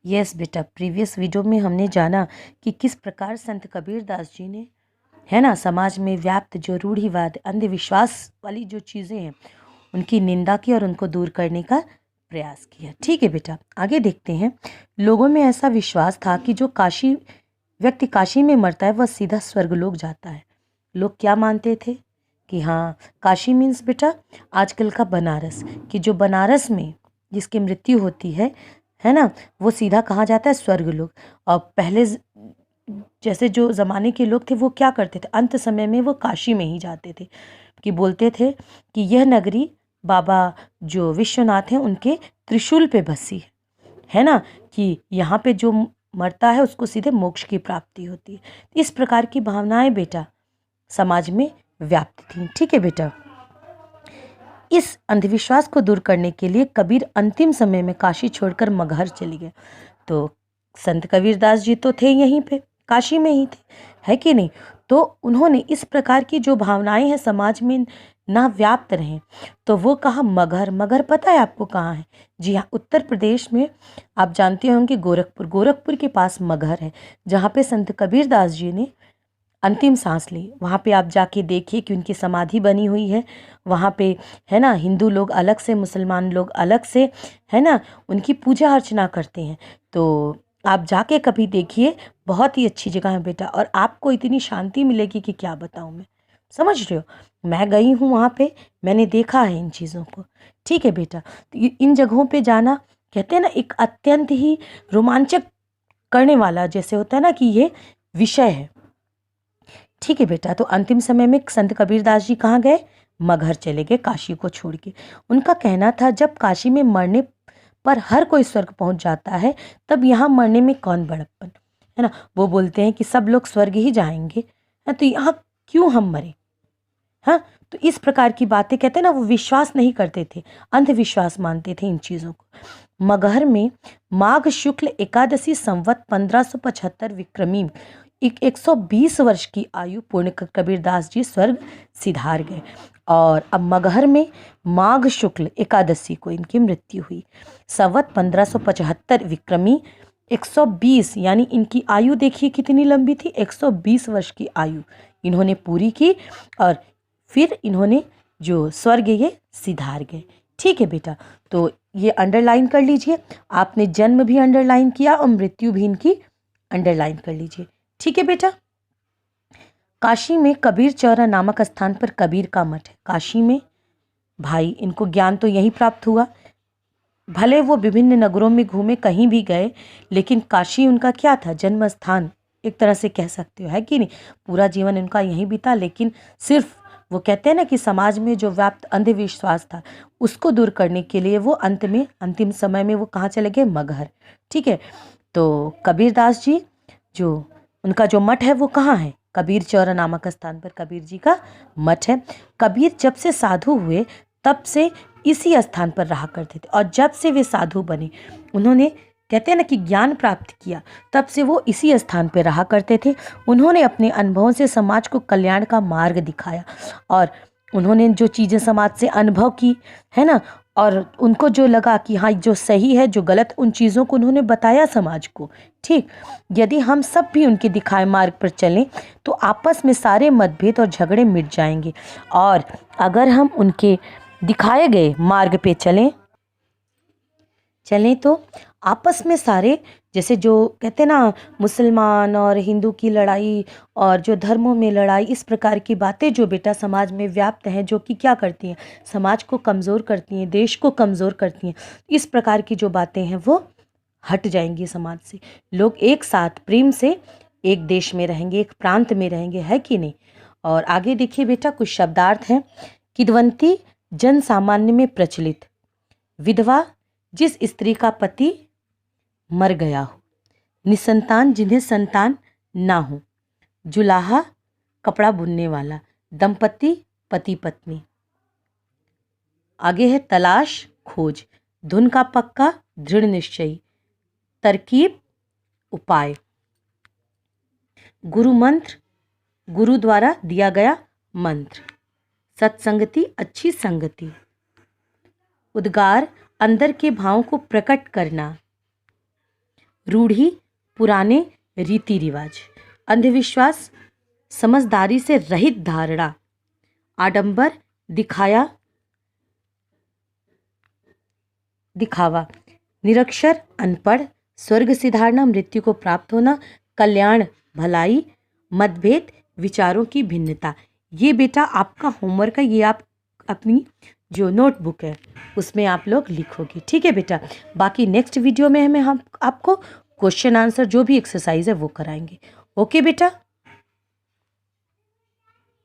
Yes बेटा, previous video में हमने जाना कि किस प्रकार संत कबीरदास जी ने, है ना, समाज में व्याप्त जो रूढ़िवाद, अंधविश्वास वाली जो चीज़ें हैं उनकी निंदा की और उनको दूर करने का प्रयास किया। ठीक है बेटा, आगे देखते हैं। लोगों में ऐसा विश्वास था कि जो व्यक्ति काशी में मरता है वह सीधा स्वर्गलोक जाता है। लोग क्या मानते थे कि हाँ, काशी मीन्स बेटा आजकल का बनारस, कि जो बनारस में जिसकी मृत्यु होती है ना, वो सीधा कहाँ जाता है, स्वर्गलोक। और पहले जैसे जो ज़माने के लोग थे वो क्या करते थे, अंत समय में वो काशी में ही जाते थे, कि बोलते थे कि यह नगरी बाबा जो विश्वनाथ हैं उनके त्रिशूल पे बसी है ना, कि यहाँ पे जो मरता है उसको सीधे मोक्ष की प्राप्ति होती है। इस प्रकार की भावनाएं बेटा समाज में व्याप्त थी। ठीक है बेटा, इस अंधविश्वास को दूर करने के लिए कबीर अंतिम समय में काशी छोड़कर मगहर चले गए। तो संत कबीरदास जी तो थे यहीं पे, काशी में ही थे, है कि नहीं। तो उन्होंने इस प्रकार की जो भावनाएं हैं समाज में ना व्याप्त रहें, तो वो कहा मगहर। मगहर पता है आपको कहाँ है? जी हाँ, उत्तर प्रदेश में आप जानते होंगे गोरखपुर के पास मगहर है, जहाँ पे संत कबीरदास जी ने अंतिम सांस ली। वहाँ पे आप जाके देखिए कि उनकी समाधि बनी हुई है वहाँ पे, है ना। हिंदू लोग अलग से, मुसलमान लोग अलग से, है ना, उनकी पूजा अर्चना करते हैं। तो आप जाके कभी देखिए, बहुत ही अच्छी जगह है बेटा, और आपको इतनी शांति मिलेगी कि क्या बताऊँ मैं, समझ रहे हो। मैं गई हूँ वहाँ पे, मैंने देखा है इन चीज़ों को। ठीक है बेटा, तो इन जगहों पे जाना, कहते हैं ना, एक अत्यंत ही रोमांचक करने वाला जैसे होता है ना, कि ये विषय है। ठीक है बेटा, तो अंतिम समय में संत कबीरदास जी कहाँ गए? मगहर चले गए, काशी को छोड़ के। उनका कहना था जब काशी में मरने पर हर कोई स्वर्ग पहुंच जाता है, तब यहाँ मरने में कौन बड़प्पन, है ना। वो बोलते हैं कि सब लोग स्वर्ग ही जाएंगे, है, तो यहाँ क्यों हम मरे। हाँ, तो इस प्रकार की बातें, कहते हैं ना, वो विश्वास नहीं करते थे, अंधविश्वास मानते थे इन चीज़ों को। मगहर में माघ शुक्ल एकादशी संवत 1575 विक्रमी 120 वर्ष की आयु पूर्ण कर कबीरदास जी स्वर्ग सिधार गए। और अब मगहर में माघ शुक्ल एकादशी को इनकी मृत्यु हुई। संवत 1575 विक्रमी 120, यानी इनकी आयु देखिए कितनी लंबी थी, 120 वर्ष की आयु इन्होंने पूरी की, और फिर इन्होंने जो स्वर्ग ये सिधार गए। ठीक है बेटा, तो ये अंडरलाइन कर लीजिए, आपने जन्म भी अंडरलाइन किया और मृत्यु भी इनकी अंडरलाइन कर लीजिए। ठीक है बेटा, काशी में कबीर चौरा नामक स्थान पर कबीर का मठ है। काशी में भाई इनको ज्ञान तो यहीं प्राप्त हुआ, भले वो विभिन्न नगरों में घूमे, कहीं भी गए, लेकिन काशी उनका क्या था, जन्म स्थान एक तरह से कह सकते हो, है कि नहीं। पूरा जीवन उनका यहीं बीता, लेकिन सिर्फ वो कहते हैं ना कि समाज में जो व्याप्त अंधविश्वास था उसको दूर करने के लिए वो अंतिम समय में वो कहाँ चले गए, मगहर। ठीक है, तो कबीरदास जी जो उनका जो मठ है वो कहाँ है, कबीर चौरा नामक स्थान पर कबीर जी का मठ है। कबीर जब से साधु हुए तब से इसी स्थान पर रहा करते थे, और जब से वे साधु बने, उन्होंने, कहते हैं ना कि ज्ञान प्राप्त किया, तब से वो इसी स्थान पर रहा करते थे। उन्होंने अपने अनुभवों से समाज को कल्याण का मार्ग दिखाया, और उन्होंने जो चीज़ें समाज से अनुभव की, है ना, और उनको जो लगा कि हाँ जो सही है जो गलत, उन चीज़ों को उन्होंने बताया समाज को। ठीक, यदि हम सब भी उनके दिखाए मार्ग पर चलें तो आपस में सारे मतभेद और झगड़े मिट जाएंगे, और अगर हम उनके दिखाए गए मार्ग पे चलें तो आपस में सारे, जैसे जो कहते हैं ना मुसलमान और हिंदू की लड़ाई और जो धर्मों में लड़ाई, इस प्रकार की बातें जो बेटा समाज में व्याप्त हैं, जो कि क्या करती हैं, समाज को कमज़ोर करती हैं, देश को कमज़ोर करती हैं, इस प्रकार की जो बातें हैं वो हट जाएंगी समाज से। लोग एक साथ प्रेम से एक देश में रहेंगे, एक प्रांत में रहेंगे, है कि नहीं। और आगे देखिए बेटा, कुछ शब्दार्थ हैं। किद्वंती जन सामान्य में प्रचलित, विधवा जिस स्त्री का पति मर गया हो, निसंतान जिन्हें संतान ना हो, जुलाहा कपड़ा बुनने वाला, दंपति पति पत्नी। आगे है तलाश खोज, धुन का पक्का दृढ़ निश्चयी, तरकीब उपाय, गुरु मंत्र गुरु द्वारा दिया गया मंत्र, सत्संगति अच्छी संगति, उद्गार अंदर के भावों को प्रकट करना, रूढ़ी, पुराने रीति रिवाज। अंधविश्वास, समझदारी से रहित धारणा। आडंबर, दिखावा। निरक्षर, अनपढ़। स्वर्ग सिधारना, मृत्यु को प्राप्त होना। कल्याण, भलाई। मतभेद, विचारों की भिन्नता। ये बेटा आपका होमवर्क है, ये आप अपनी जो नोटबुक है उसमें आप लोग लिखोगे, ठीक है बेटा। बाकी नेक्स्ट वीडियो में हम आपको क्वेश्चन आंसर जो भी एक्सरसाइज है वो कराएंगे। ओके बेटा।